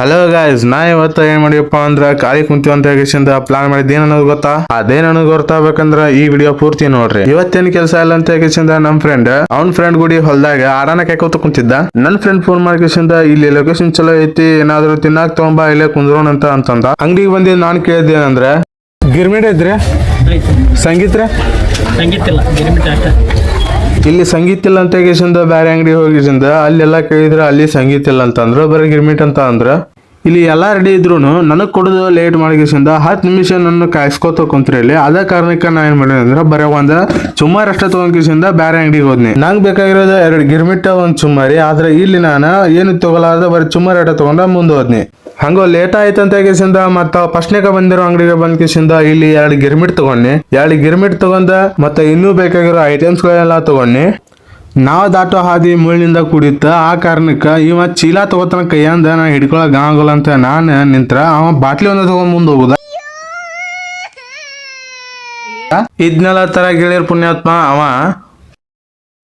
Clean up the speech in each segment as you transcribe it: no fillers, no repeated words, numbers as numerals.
Hello guys, ನಾ ಇವತ್ತು ಏನ್ ಮಾಡಿಯಪ್ಪ ಅಂದ್ರ ಖಾಲಿ ಕುಂತೀವಿ ಅಂತ ಹೇಗಿಸಿಂದ ಪ್ಲಾನ್ ಮಾಡಿದ್ ಏನ್ ಅನ್ನೋದು ಗೊತ್ತಾ? ಅದೇನ್ ಅನ್ನೋದು ಗೊತ್ತಾಗಬೇಕಂದ್ರ ಈ ವಿಡಿಯೋ ಪೂರ್ತಿ ನೋಡ್ರಿ. ಇವತ್ತೇನ್ ಕೆಲಸ ಇಲ್ಲ ಅಂತ ಹೇಗಿಸಿಂದ ನಮ್ ಫ್ರೆಂಡ್ ಗುಡಿ ಹೊಲ್ದಾಗ ಆಡಾನ ಕಾಯ್ಕೋತ ಕುಂತಿದ್ದ. ನನ್ ಫ್ರೆಂಡ್ ಫೋನ್ ಮಾಡಿಸಿಂದ ಇಲ್ಲಿ ಲೊಕೇಶನ್ ಚಲೋ ಐತಿ, ಏನಾದ್ರು ತಿನ್ನಾಕ್ ತಗೊಂಬಾ ಇಲ್ಲೇ ಕುಂದ್ರೋಣ ಅಂತಂದ. ಅಂಗಡಿಗೆ ಬಂದಿದ್ ನಾನ್ ಕೇಳಿದ್ದೆ ಏನಂದ್ರ ಗಿರ್ಮಿಟ್ ಐತ್ರಿ, ಸಂಗೀತ ಇಲ್ಲಿ ಸಂಗೀತ ಇಲ್ಲ ಅಂತ ಹೇಗಿಸಿಂದ ಬೇರೆ ಅಂಗಡಿ ಹೋಗಿಸಿಂದ ಅಲ್ಲೆಲ್ಲ ಕೇಳಿದ್ರ ಅಲ್ಲಿ ಸಂಗೀತ ಇಲ್ಲ ಅಂತಂದ್ರ ಬರೀ ಗಿರ್ಮಿಟ್ ಅಂತ ಅಂದ್ರ. ಇಲ್ಲಿ ಎಲ್ಲಾ ರೆಡಿ ಇದ್ರು ನನಗ್ ಕೊಡುದು ಲೇಟ್ ಮಾಡಿಸಿಂದ 10 ನಿಮಿಷ ನನ್ನ ಕಾಯಿಸ್ಕೋತ ಕುಂತ್ರಿ ಇಲ್ಲಿ. ಅದ ಕಾರಣಕ್ಕೆ ನಾ ಏನ್ ಮಾಡಿದೆ ಅಂದ್ರ ಬರೀ ಒಂದ್ ಚುಮ್ಮಾರಿ ಅಷ್ಟ ತಗೊಂಡ್ಕಿಸಿಂದ ಬೇರೆ ಅಂಗಡಿಗೆ ಹೋದ್ನಿ. ನಂಗ್ ಬೇಕಾಗಿರೋದು 2 ಗಿರ್ಮಿಟ್ ಒಂದ್ ಚುಮ್ಮಾರಿ, ಆದ್ರೆ ಇಲ್ಲಿ ನಾನು ಏನು ತಗೊಲಾರ್ದ ಬರೀ ಚುಮ್ಮಾರಿ ಅಟ ತಗೊಂಡ ಮುಂದೆ ಹೋದ್ನಿ. ಹಂಗೋ ಲೇಟ್ ಆಯ್ತಂತ ಕೇಸಿಂದ ಮತ್ತ ಫಸ್ಟ್ನೇಕ ಬಂದಿರೋ ಅಂಗಡಿಗೆ ಬಂದ್ ಕೇಸಿಂದ ಇಲ್ಲಿ 2 ಗಿರ್ಮಿಟ್ ತಗೊಂಡಿ. 2 ಗಿರ್ಮಿಟ್ ತಗೊಂಡ ಮತ್ತೆ ಇನ್ನೂ ಬೇಕಾಗಿರೋ ಐಟಮ್ಸ್ ಗಳೆಲ್ಲ ತಗೊಂಡಿ. ನಾವ್ ದಾಟೋ ಹಾದಿ ಮುಳ್ಳಿನಿಂದ ಕೂಡಿತ್ತ. ಆ ಕಾರಣಕ್ಕ ಇವ ಚೀಲ ತಗೋತನ ಕೈಯಂದ ನಾ ಹಿಡ್ಕೊಳಕ್ ಆಗಲ್ಲ ಅಂತ ನಾನ್ ನಿಂತ್ರ ಅವ ಬಾಟ್ಲಿ ಒಂದ ತಗೊಂಡ್ ಮುಂದ್ ಹೋಗುದ. ಇದ್ನೆಲ್ಲ ತರ ಗೆಳೆಯರ್ ಪುಣ್ಯಾತ್ಮ ಅವ.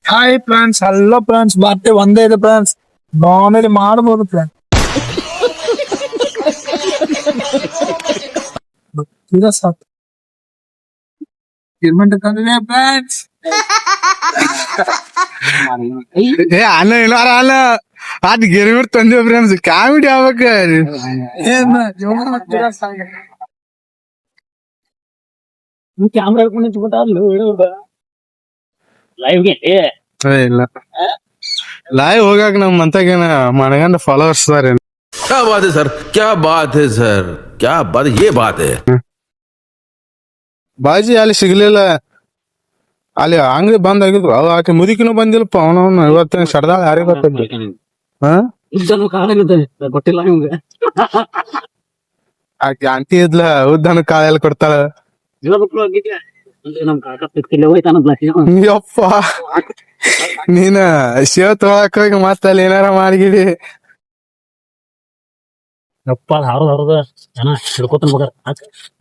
ಹಾಯ್ ಫ್ರೆಂಡ್ಸ್, ಹಲೋ ಫ್ರೆಂಡ್ಸ್, ಬಾರ್ತೆ ಒಂದೇ ಇದೆ ಫ್ರೆಂಡ್ಸ್, ಆಮೇಲೆ ಮಾಡಬಹುದು ಫ್ರೆಂಡ್ಸ್. ಸಾಕು ಫ್ರೆಂಡ್ಸ್. ಅನ್ನ ಏನಾರ ಅಲ್ಲ ಅದ್ ಗಿರ್ಮಿಟ್ ತಂದಿವ್ ಫ್ರೆಂಡ್ಸ್, ಕಾಮಿಡಿ ಆಗ್ಬೇಕ. ಕ್ಯಾಮ್ರಾ ಇಲ್ಲ ಲೈವ್ ಹೋಗಾಕ ನಮ್ ಮಂತಾಗೇನ ಮನಗಂಡ ಫಾಲೋವರ್ಸ್ ಅದಾರ. क्या बात है सर, क्या बात है सर, क्या बात, ये बात है. ಬಾಜಿ ಅಲ್ಲಿ ಸಿಗ್ಲಿಲ್ಲ, ಅಲ್ಲಿ ಅಂಗಡಿ ಬಂದ್ ಆಗಿದ್ವು. ಅವ್ ಆಕೆ ಮುದುಕಿನೂ ಬಂದಿಲ್ಲಪ್ಪ. ಅವನವನು ಇವತ್ತ ಸಡ್ದಾಳ ಯಾರಿಗೆ ಗೊತ್ತದ್ದು. ಗೊತ್ತಿಲ್ಲ ನಿಮ್ಗೆ. ಆಕೆ ಆಂಟಿ ಇದ್ಲ, ಉದ್ದನ ಕಾಳೆಲ್ಲ ಕೊಡ್ತಾಳ. ನಮ್ ಕಾಕ ಹೋಯ್ತಾನಲ್ಲ ಯಪ್ಪ ನೀನ ಶಿವ ತೊಗೊಳಕ್ ಹೋಗಿ ಮತ್ತ ಅಲ್ಲಿ ಏನಾರ ಮಾಡಿಗಿಡಿ. ಯಪ್ಪ ಹರದ ಜನ ಹಿಡ್ಕೋತನ ಮಗ.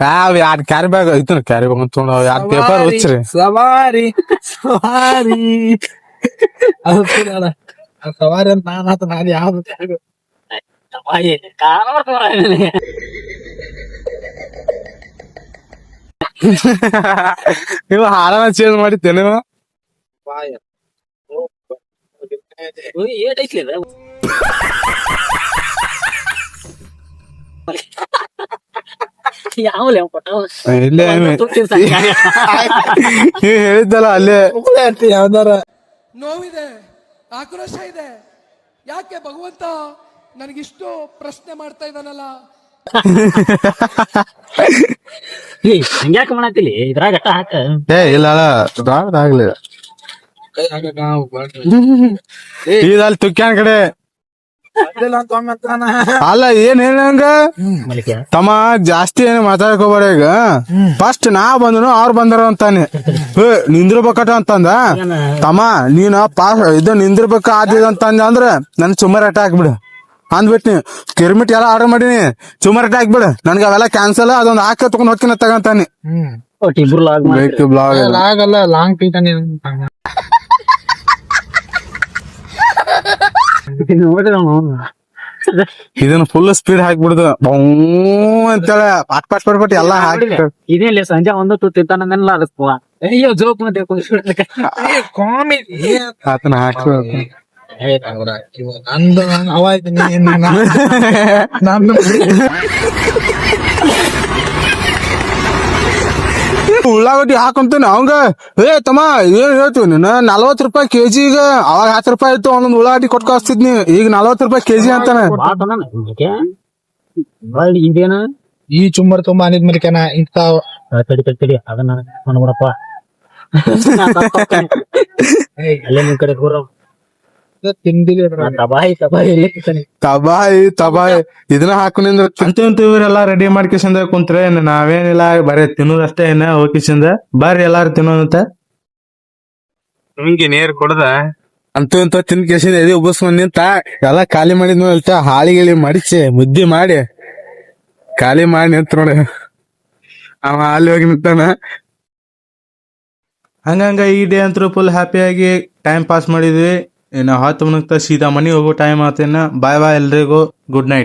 ಯಾವ್ ಯಾರ್ ಕ್ಯಾರಿ ಬ್ಯಾಗ್ ಐತನ, ಕ್ಯಾರಿ ಬ್ಯಾಗ್ ಅಂತ ತೊಗೊಂಡ ಯಾರ್ ಪೇಪರ್ ಹುಚ್ಚ್ರಿ. ಸವಾರಿ ಸವಾರಿ ಸವಾರಿ ಅಂತ ನಾನು ಯಾವ್ದು ನೀವು ಹಾಡನ ಚೇಂಜ್ ಮಾಡಿತ್ತೇನೆ. ಏಟೈತ್ಲಿ ಯಾವಲೆ ಇಲ್ಲೇ ನೀವ್ ಹೇಳಿದ್ದಲ್ಲ ಅಲ್ಲೇ ಯಾವ್ದಾರ ನೋವಿದೆ, ಆಕ್ರೋಶ ಇದೆ. ಯಾಕೆ ಭಗವಂತ ನನಗಿಷ್ಟು ಪ್ರಶ್ನೆ ಮಾಡ್ತಾ ಇದ್ದಾನಲ್ಲ. ಹಂಗ್ಯಾಕ ಮಾಡತ್ತಿಲಿ ಇದ್ರಾಗ ಹಾಕ. ಇಲ್ಲ ಆಗ್ಲಿ ಅಲ್ಲಿ ತುಕ್ಯಾನ್ ಕಡೆ ಅಲ್ಲ ಏನ್ ಹೇಳಂಗ ತಮ್ಮ ಜಾಸ್ತಿ ಏನು ಮಾತಾಡ್ಕೋಬೇಡ. ಈಗ ಫಸ್ಟ್ ನಾ ಬಂದನು ಅವ್ರು ಬಂದಾರ ಅಂತಾನೆ ನಿಂದಿರ್ಬೇಕಟ ಅಂತಂದ. ತಮ್ಮ ನೀನ ಇದು ನಿಂದಿರ್ಬೇಕ ಆದಿದ ಅಂತಂದ ಅಂದ್ರ ನನ್ ಸುಮಾರು ಅಟ ಹಾಕ್ಬಿಡು ಅಂದ್ಬಿಟ್ನಿ. ಕಿರ್ಮಿಟ್ ಎಲ್ಲ ಆರ್ಡರ್ ಮಾಡೀನಿ, ಸುಮಾರು ಅಟ ಹಾಕ್ಬಿಡು, ನನ್ಗ ಅವೆಲ್ಲ ಕ್ಯಾನ್ಸಲ್, ಅದೊಂದ್ ಹಾಕ ತಗೊಂಡ್ ಹೋಗ್ತೀನಿ ತಗಂತಾನೆ. ಬ್ಲಾಗ್ ಅಲ್ಲ ಲಾಂಗ್ ಪೀಟ ಇದನ್ನ ಫುಲ್ ಸ್ಪೀಡ್ ಹಾಕ್ಬಿಡುದು ಅಂತೇಳ ಪಾಟ್ ಪಾಟ್ ಪಟ್ ಎಲ್ಲ ಹಾಕಿ ಇದೇಲಿ ಸಂಜೆ ಒಂದು ತಿಂತಾನಲ್ಲ ಅದಕ್ಕ. ಅಯ್ಯೋ ಜೋಕ್ ಮತ್ತೆ ಕಾಮಿಡಿ ಆತನ ಹಾಕಿ ನಂದು ಅವಾಯ್ತು. ಉಳ್ಳಾಗಡ್ಡಿ ಹಾಕಂತಾನೆ ಅವಂಗ. ತಮ್ಮ ಏನ್ ಹೇಳ್ತೀವಿ ನೀನು, 40 ರೂಪಾಯಿ ಕೆಜಿ. ಈಗ ಅವಾಗ 10 ರೂಪಾಯಿ ಇತ್ತು, ಒಂದೊಂದ್ ಉಳ್ಳಾಗಡ್ಡಿ ಕೊಟ್ಟು ಕಳಿಸ್ತಿದ್ನಿ. ಈಗ 40 ರೂಪಾಯಿ ಕೆಜಿ ಅಂತಾನೆ. ಇದೇನ ಈ ಚುಮ್ಮರ್ ತುಂಬಾ ಅನಿದ್ಮೇಲೆ ಇಂತ ತಡಿ ಅದನ್ನ ನೋಡಪ್ಪ. ಅಲ್ಲೇ ನಿಮ್ ಕಡೆ ತಬಾಯಿ ಇದನ್ನ ಹಾಕೊಂಡಿಂದ್ರ ಅಂತೂ ಇವರೆಲ್ಲಾ ರೆಡಿ ಮಾಡ್ಕಿಸಿಂದ ಕುಂತ್ರೆ ನಾವೇನಿಲ್ಲ, ಬರೀ ತಿನ್ನೋದಷ್ಟೇ. ಏನ ಹೋಗಿಸಿಂದ ಬರ್ರಿ ಎಲ್ಲಾರು ತಿನ್ನೋದಂತ ನಿಮ್ಗೆ ನೀರ್ ಕೊಡದ ಅಂತೂ ಇಂತ ತಿನ್ ಕೇಸಿಂದ ಎದೆ ಉಬ್ಬಸ್ಕೊಂಡ್ ನಿಂತ ಎಲ್ಲಾ ಖಾಲಿ ಮಾಡಿದ್ನ ಹಾಳಿಗಿಳಿ ಮಡಿಚಿ ಮುದ್ದಿ ಮಾಡಿ ಖಾಲಿ ಮಾಡಿ ನಿಂತ ನೋಡ. ಅವ ಅಲ್ಲಿ ಹೋಗಿ ನಿಂತಾನ. ಹಂಗಂಗ ಈ ಡೇ ಅಂತೂ ಫುಲ್ ಹ್ಯಾಪಿಯಾಗಿ ಟೈಮ್ ಪಾಸ್ ಮಾಡಿದ್ವಿ. ಇನ್ನು 10 ಸೀದಾ ಮನಿ ಹೋಗೋ ಟೈಮ್ ಆತೇನ. ಬಾಯ್ ಬಾಯ್ ಎಲ್ರಿಗೂ, ಗುಡ್ ನೈಟ್.